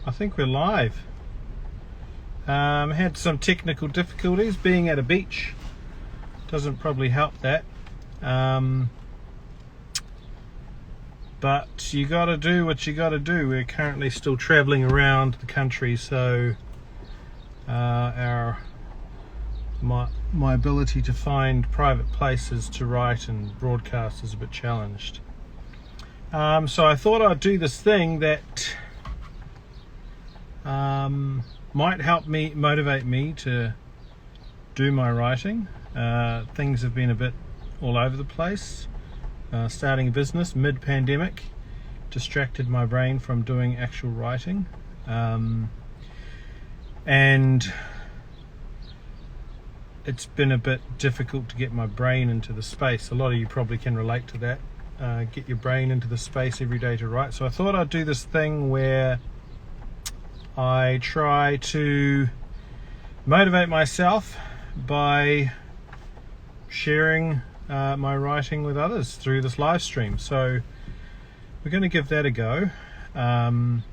I think we're live. Had some technical difficulties. Being at a beach doesn't probably help that. But you got to do what you got to do. We're currently still traveling around the country, so my ability to find private places to write and broadcast is a bit challenged. So I thought I'd do this thing that might help me, motivate me to do my writing. Things have been a bit all over the place. Starting a business mid-pandemic distracted my brain from doing actual writing, and it's been a bit difficult to get my brain into the space. A lot of you probably can relate to that. Get your brain into the space every day to write. So I thought I'd do this thing where I try to motivate myself by sharing my writing with others through this live stream. So we're going to give that a go. And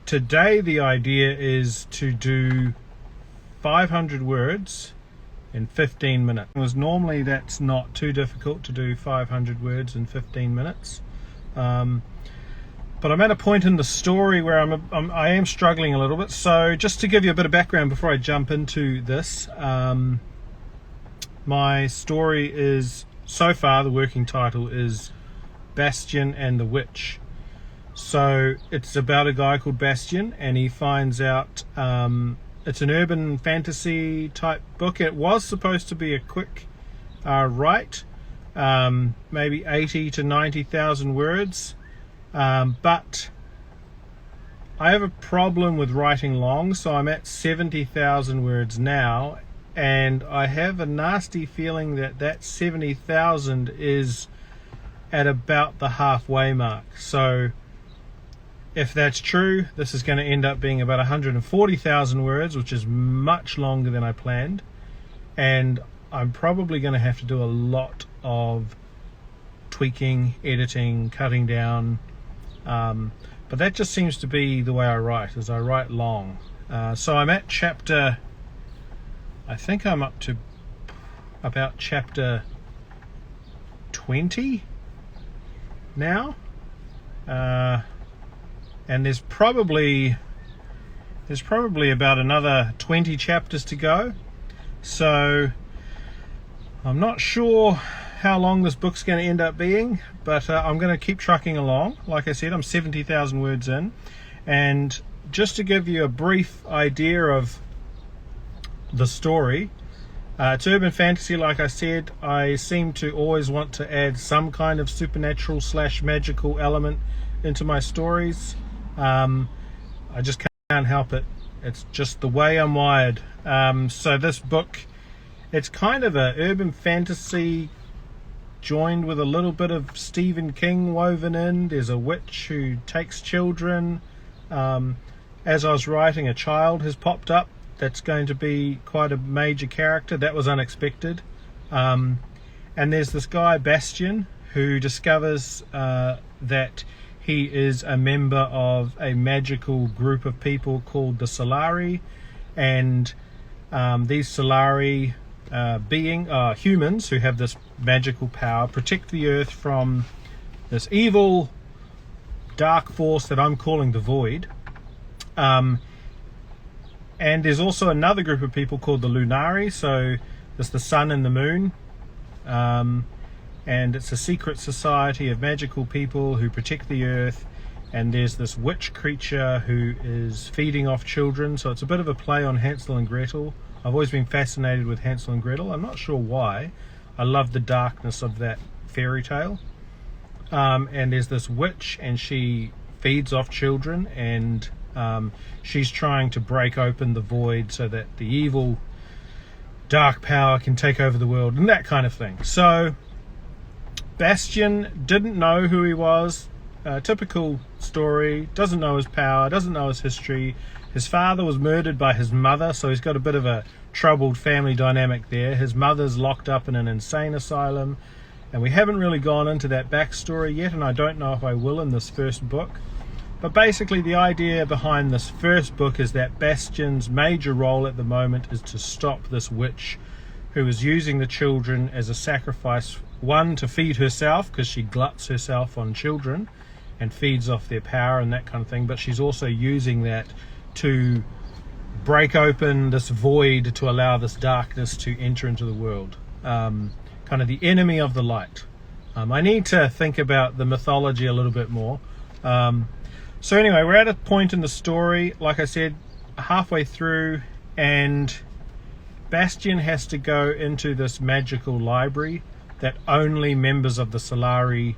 today the idea is to do 500 words in 15 minutes. Normally that's not too difficult to do 500 words in 15 minutes. But I'm at a point in the story where I am struggling a little bit. So just to give you a bit of background before I jump into this, my story is, so far the working title is Bastion and the Witch. So it's about a guy called Bastion, and he finds out it's an urban fantasy type book. It was supposed to be a quick write, maybe 80 to 90,000 words. But I have a problem with writing long, so I'm at 70,000 words now, and I have a nasty feeling that 70,000 is at about the halfway mark. So if that's true, this is going to end up being about 140,000 words, which is much longer than I planned, and I'm probably going to have to do a lot of tweaking, editing, cutting down. But that just seems to be the way I write, is I write long. So I'm at chapter, I think I'm up to about chapter 20 now. And there's probably about another 20 chapters to go. So I'm not sure how long this book's going to end up being, but I'm going to keep trucking along. Like I said, I'm 70,000 words in, and just to give you a brief idea of the story, it's urban fantasy. Like I said, I seem to always want to add some kind of supernatural / magical element into my stories. I just can't help it. It's just the way I'm wired. So this book, it's kind of a urban fantasy joined with a little bit of Stephen King woven in. There's a witch who takes children. As I was writing, a child has popped up that's going to be quite a major character. That was unexpected. And there's this guy, Bastion, who discovers that he is a member of a magical group of people called the Solarii, and these Solarii being humans who have this magical power, protect the earth from this evil dark force that I'm calling the Void. And there's also another group of people called the Lunarii. So there's the sun and the moon, and it's a secret society of magical people who protect the earth. And there's this witch creature who is feeding off children. So it's a bit of a play on Hansel and Gretel. I've always been fascinated with Hansel and Gretel. I'm not sure why. I love the darkness of that fairy tale. And there's this witch, and she feeds off children, and she's trying to break open the void so that the evil dark power can take over the world, and that kind of thing. So Bastion didn't know who he was. Typical story. Doesn't know his power, doesn't know his history. His father was murdered by his mother, so he's got a bit of a troubled family dynamic there. His mother's locked up in an insane asylum, and we haven't really gone into that backstory yet, and I don't know if I will in this first book. But basically the idea behind this first book is that Bastion's major role at the moment is to stop this witch who is using the children as a sacrifice, one, to feed herself, because she gluts herself on children and feeds off their power and that kind of thing, but she's also using that to break open this void to allow this darkness to enter into the world. Kind of the enemy of the light. I need to think about the mythology a little bit more. So anyway, we're at a point in the story, like I said, halfway through, and Bastion has to go into this magical library that only members of the Solarii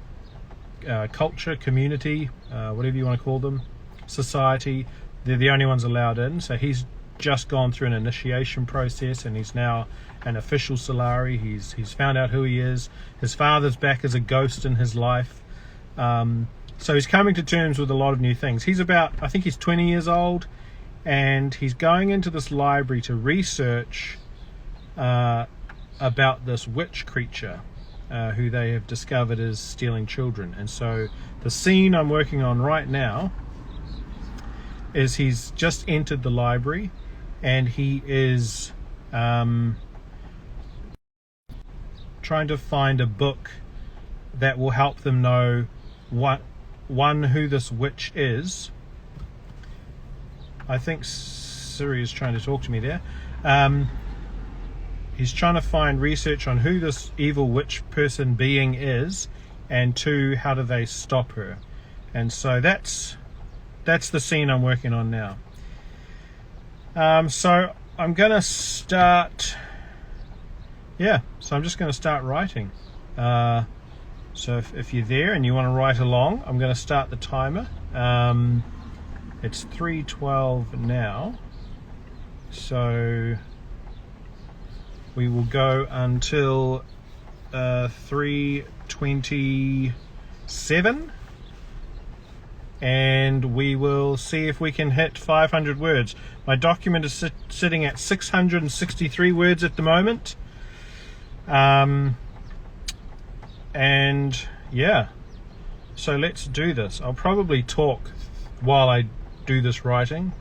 culture, community, whatever you want to call them, society, they're the only ones allowed in. So he's just gone through an initiation process and he's now an official Solarii. He's found out who he is. His father's back as a ghost in his life. So he's coming to terms with a lot of new things. He's about, I think he's 20 years old, and he's going into this library to research about this witch creature who they have discovered is stealing children. And so the scene I'm working on right now is he's just entered the library and he is trying to find a book that will help them know who this witch is. I think Siri is trying to talk to me there. He's trying to find research on who this evil witch person being is, and two, how do they stop her. And so that's the scene I'm working on now. So I'm gonna start, so I'm just gonna start writing. So if you're there and you want to write along, I'm going to start the timer. It's 3:12 now, so we will go until 3:27, and we will see if we can hit 500 words. My document is sitting at 663 words at the moment. And yeah, so let's do this. I'll probably talk while I do this writing.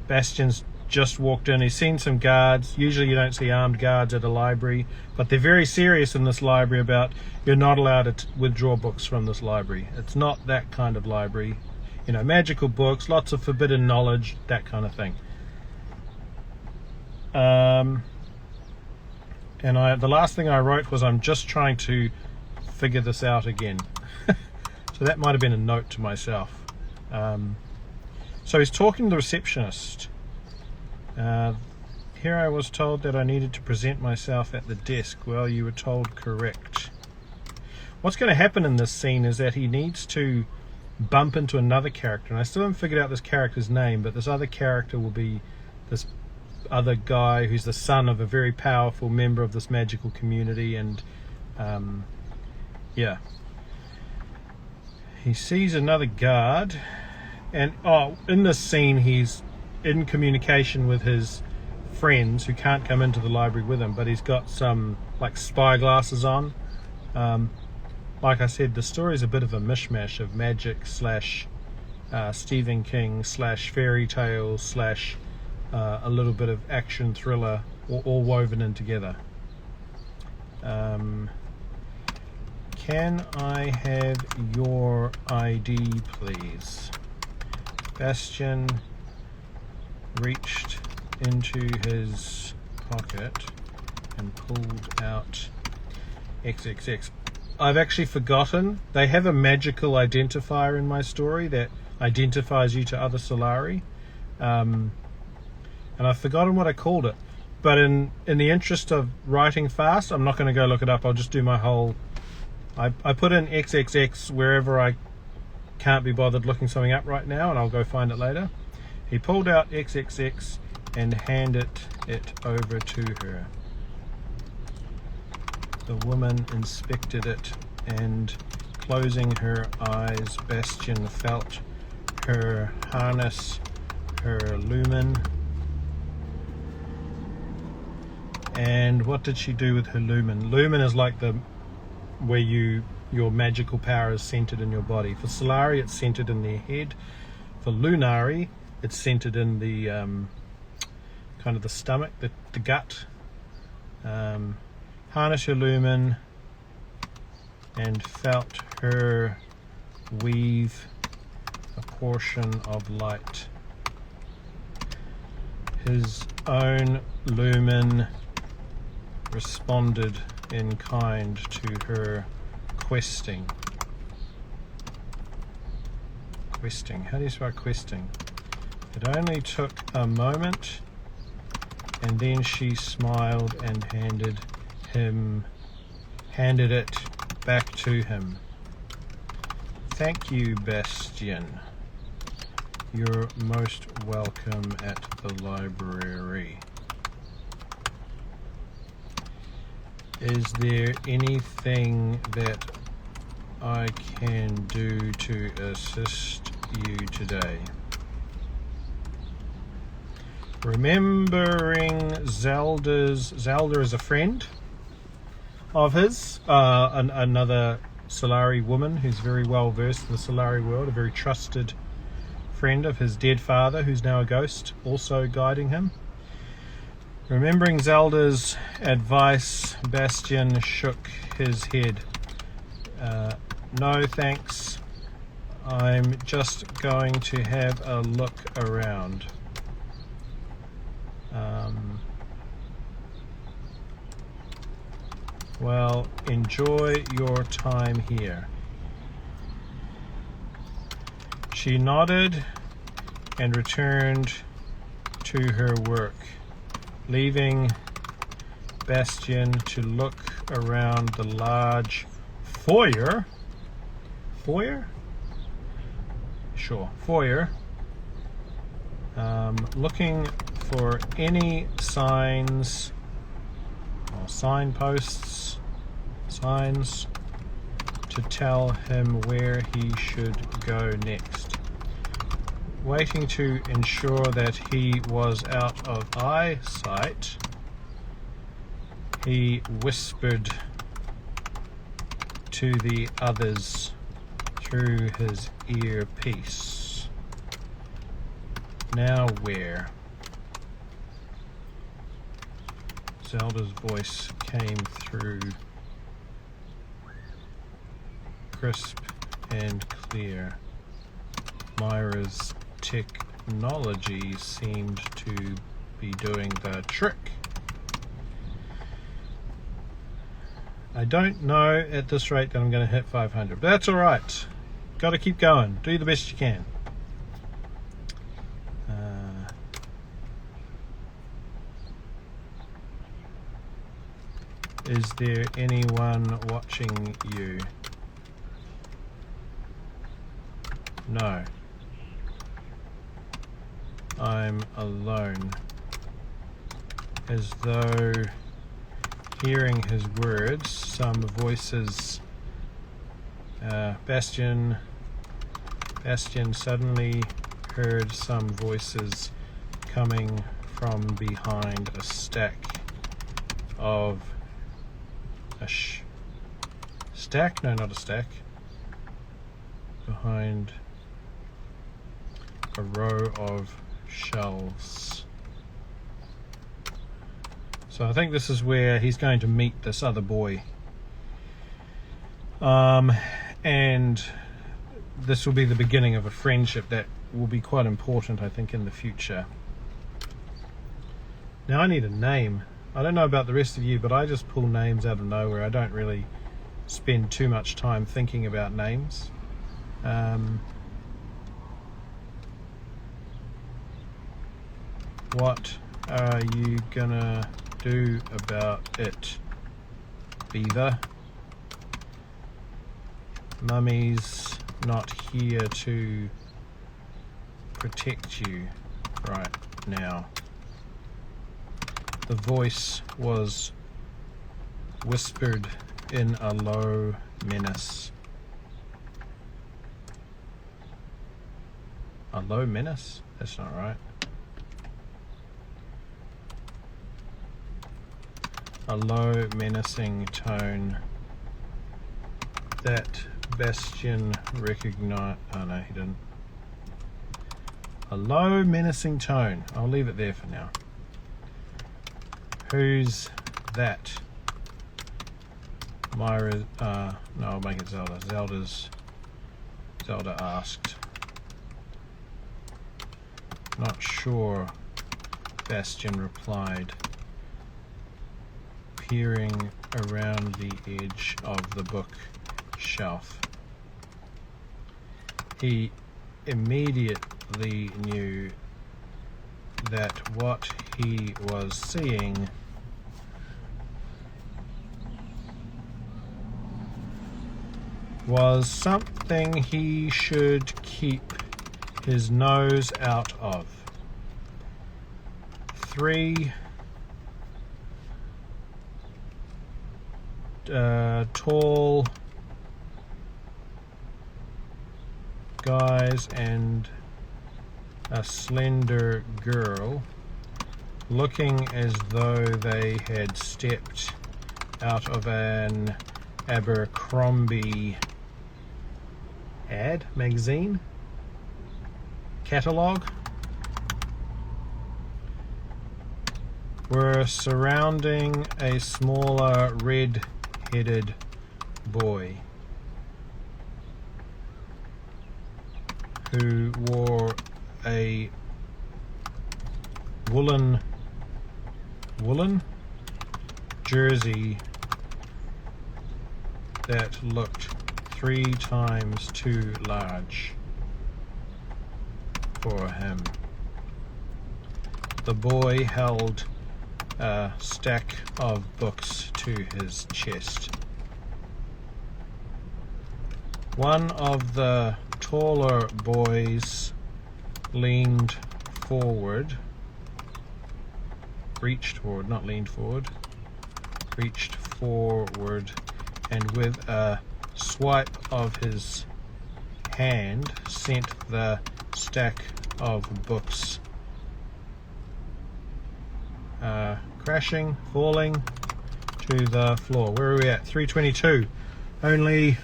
Bastion's just walked in. He's seen some guards. Usually you don't see armed guards at a library, but they're very serious in this library about you're not allowed to withdraw books from this library. It's not that kind of library. You know, magical books, lots of forbidden knowledge, that kind of thing. And the last thing I wrote was I'm just trying to figure this out again. So that might have been a note to myself. So he's talking to the receptionist. Here I was told that I needed to present myself at the desk. Well, you were told correct. What's going to happen in this scene is that he needs to bump into another character. And I still haven't figured out this character's name, but this other character will be this other guy who's the son of a very powerful member of this magical community. And he sees another guard, and in this scene he's in communication with his friends who can't come into the library with him, but he's got some like spy glasses on. Like I said, the story is a bit of a mishmash of magic slash Stephen King slash fairy tale slash a little bit of action thriller, all woven in together. Can I have your ID, please? Bastion reached into his pocket and pulled out XXX. I've actually forgotten. They have a magical identifier in my story that identifies you to other Solarii. And I've forgotten what I called it. But in the interest of writing fast, I'm not going to go look it up. I'll just do my whole... I put in XXX wherever I can't be bothered looking something up right now, and I'll go find it later. He pulled out XXX and handed it over to her. The woman inspected it, and closing her eyes, Bastion felt her harness, her lumen. And what did she do with her lumen? Lumen is like where you your magical power is centered in your body. For Solarii, it's centered in their head. For Lunari, it's centered in the kind of the stomach, the gut. Harness your lumen and felt her weave a portion of light. His own lumen responded in kind to her questing. Questing. How do you spell questing? It only took a moment, and then she smiled and handed it back to him. Thank you, Bastion. You're most welcome at the library. Is there anything that I can do to assist you today? Remembering Zelda is a friend of his, another Solarii woman who's very well versed in the Solarii world, a very trusted friend of his dead father who's now a ghost, also guiding him. Remembering Zelda's advice, Bastion shook his head. No thanks, I'm just going to have a look around. Well, enjoy your time here. She nodded and returned to her work, leaving Bastion to look around the large foyer. Foyer? Sure, foyer. Looking for any signs or signposts, signs to tell him where he should go next. Waiting to ensure that he was out of eyesight, he whispered to the others through his earpiece. Now where? Zelda's voice came through, crisp and clear. Myra's technology seemed to be doing the trick. I don't know at this rate that I'm going to hit 500, but that's alright. Got to keep going. Do the best you can. Is there anyone watching you? No. I'm alone. As though hearing his words, some voices. Bastion suddenly heard some voices coming from behind a stack of stack? No, not a stack. Behind a row of shelves. So I think this is where he's going to meet this other boy. And this will be the beginning of a friendship that will be quite important, I think, in the future. Now I need a name. I don't know about the rest of you, but I just pull names out of nowhere. I don't really spend too much time thinking about names. What are you gonna do about it, Beaver? Mummy's not here to protect you right now. The voice was whispered in a low menace. A low menace? That's not right. A low menacing tone that Bastion recognized. Oh no, he didn't. A low, menacing tone. I'll leave it there for now. Who's that? Myra. No, I'll make it Zelda. Zelda asked. Not sure, Bastion replied, peering around the edge of the bookshelf. He immediately knew that what he was seeing was something he should keep his nose out of. 3 tall guys and a slender girl, looking as though they had stepped out of an Abercrombie magazine catalogue, were surrounding a smaller red-headed boy who wore a woolen jersey that looked 3 times too large for him. The boy held a stack of books to his chest. One of the taller boys reached forward, and with a swipe of his hand sent the stack of books falling to the floor. Where are we at? 3:22. Only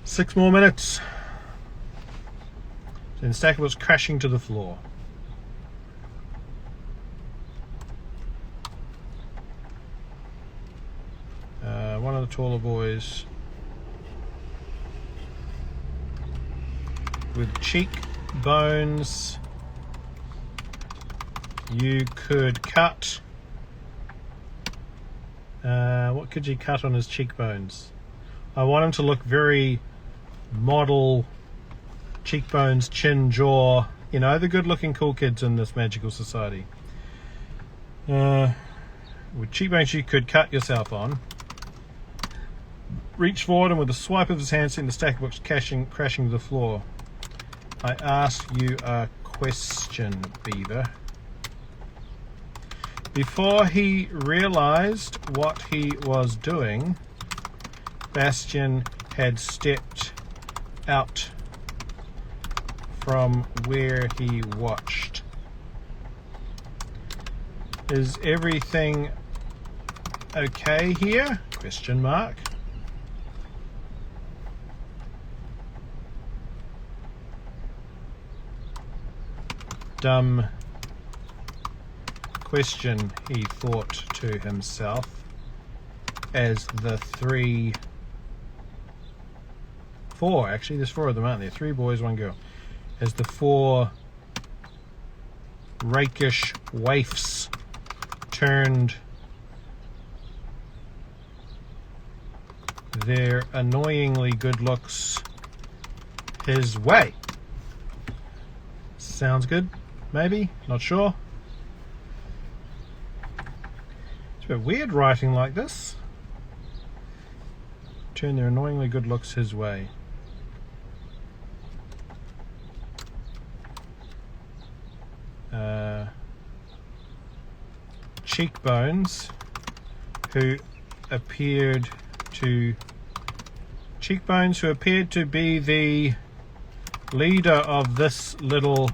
6 more minutes. Then the stack was crashing to the floor. One of the taller boys with cheekbones you could cut. What could you cut on his cheekbones? I want him to look very model cheekbones, chin, jaw, you know, the good looking cool kids in this magical society. With cheekbones you could cut yourself on. Reached forward and with a swipe of his hand sent the stack of books crashing to the floor. I ask you a question, Beaver. Before he realized what he was doing, Bastion had stepped out from where he watched. Is everything okay here? Question mark. Dumb question, he thought to himself, as the four, actually there's 4 of them, aren't there? 3 boys, 1 girl. As the 4 rakish waifs turned their annoyingly good looks his way. Sounds good, maybe, not sure. It's a bit weird writing like this. Turn their annoyingly good looks his way. Cheekbones who appeared to be the leader of this little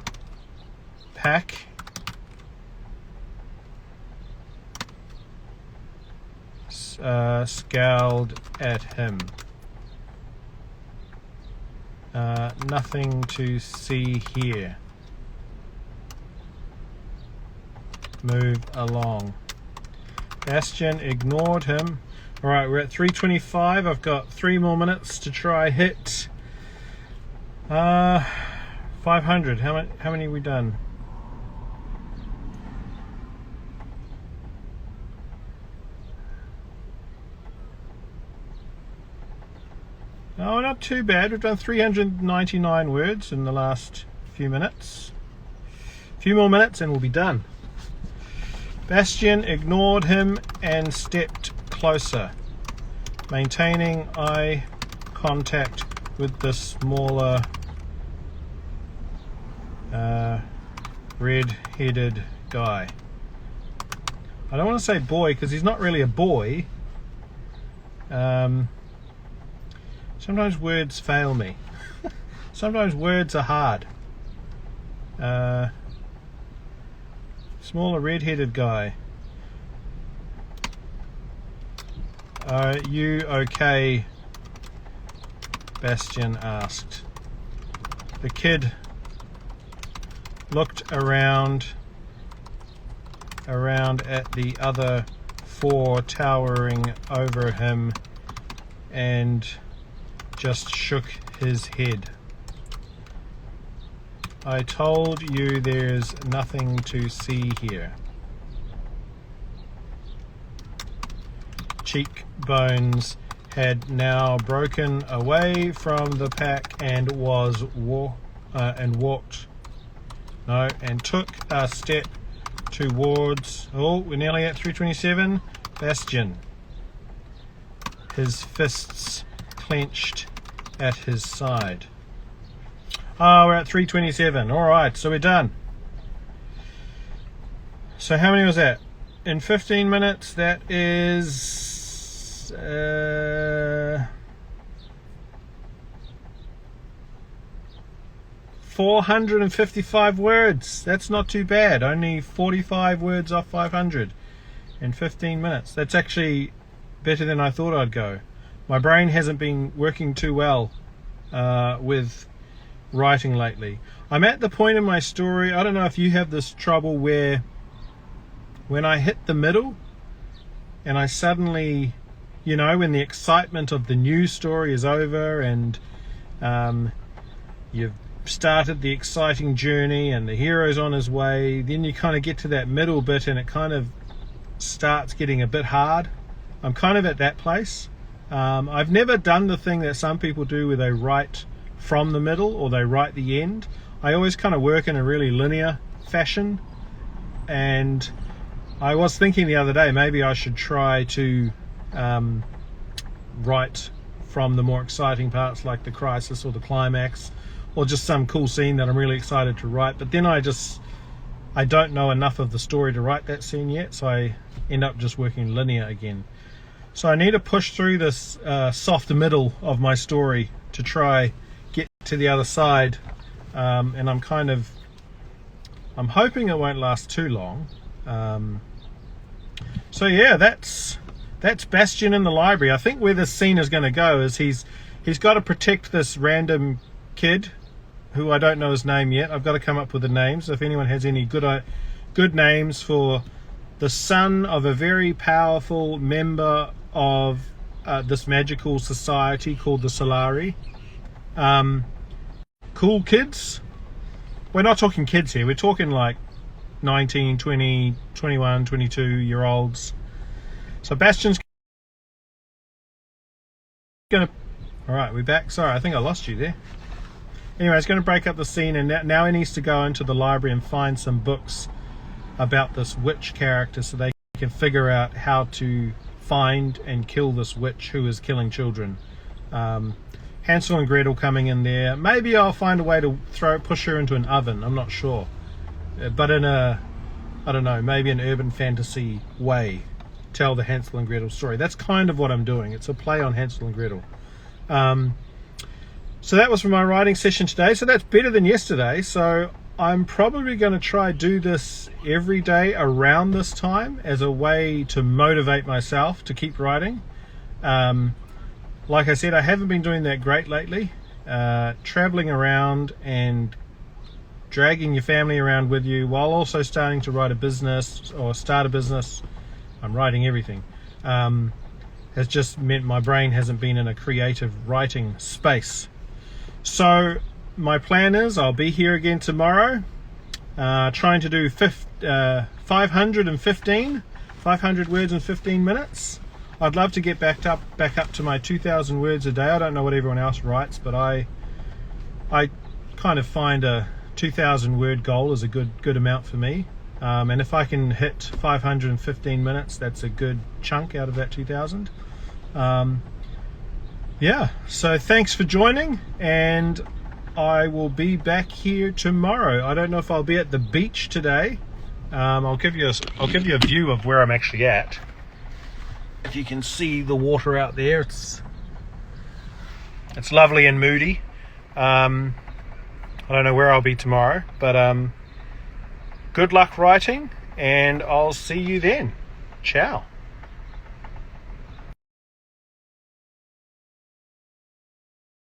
pack scowled at him. Nothing to see here. Move along. Bastion ignored him. Alright, we're at 3:25. I've got 3 more minutes to try hit 500. How many have we done? Oh, not too bad. We've done 399 words in the last few minutes. A few more minutes and we'll be done. Bastion ignored him and stepped closer, maintaining eye contact with the smaller red-headed guy. I don't want to say boy because he's not really a boy. Sometimes words fail me. Sometimes words are hard. Smaller red-headed guy. Are you okay? Bastion asked. The kid looked around at the other 4 towering over him and just shook his head. I told you there's nothing to see here. Cheekbones had now broken away from the pack and took a step towards. Oh, we're nearly at 3:27. Bastion. His fists clenched at his side. Oh, we're at 3:27. Alright, so we're done. So how many was that? In 15 minutes, that is 455 words. That's not too bad. Only 45 words off 500 in 15 minutes. That's actually better than I thought I'd go. My brain hasn't been working too well with writing lately. I'm at the point in my story, I don't know if you have this trouble, where when I hit the middle and I suddenly, you know, when the excitement of the new story is over and you've started the exciting journey and the hero's on his way, then you kind of get to that middle bit and it kind of starts getting a bit hard. I'm kind of at that place. I've never done the thing that some people do where they write from the middle or they write the end. I always kind of work in a really linear fashion, and I was thinking the other day maybe I should try to write from the more exciting parts like the crisis or the climax or just some cool scene that I'm really excited to write, but then I don't know enough of the story to write that scene yet, so I end up just working linear again. So I need to push through this soft middle of my story to try get to the other side, and I'm hoping it won't last too long. So yeah, that's Bastion in the library. I think where this scene is going to go is he's got to protect this random kid who I don't know his name yet. I've got to come up with the names. If anyone has any good names for the son of a very powerful member of this magical society called the Solarii. Cool kids. We're not talking kids here. We're talking like 19, 20, 21, 22 year olds. So Bastion's gonna... Alright, we're back. Sorry, I think I lost you there. Anyway, it's going to break up the scene, and now he needs to go into the library and find some books about this witch character so they can figure out how to find and kill this witch who is killing children. Hansel and Gretel coming in there. Maybe I'll find a way to push her into an oven. I'm not sure, but in a, I don't know, maybe an urban fantasy way, tell the Hansel and Gretel story. That's kind of what I'm doing. It's a play on Hansel and Gretel. So that was for my writing session today. So that's better than yesterday. So I'm probably going to try do this every day around this time as a way to motivate myself to keep writing. Like I said, I haven't been doing that great lately, traveling around and dragging your family around with you while also starting to write a business or start a business. I'm writing everything. Has just meant my brain hasn't been in a creative writing space. So my plan is I'll be here again tomorrow, trying to do 500 words in 15 minutes. I'd love to get back up to my 2,000 words a day. I don't know what everyone else writes, but I kind of find a 2,000 word goal is a good amount for me. And if I can hit 515 minutes, that's a good chunk out of that 2,000. Yeah, so thanks for joining, and I will be back here tomorrow. I don't know if I'll be at the beach today. I'll give you a view of where I'm actually at. If you can see the water out there, it's lovely and moody. I don't know where I'll be tomorrow, but good luck writing, and I'll see you then. Ciao.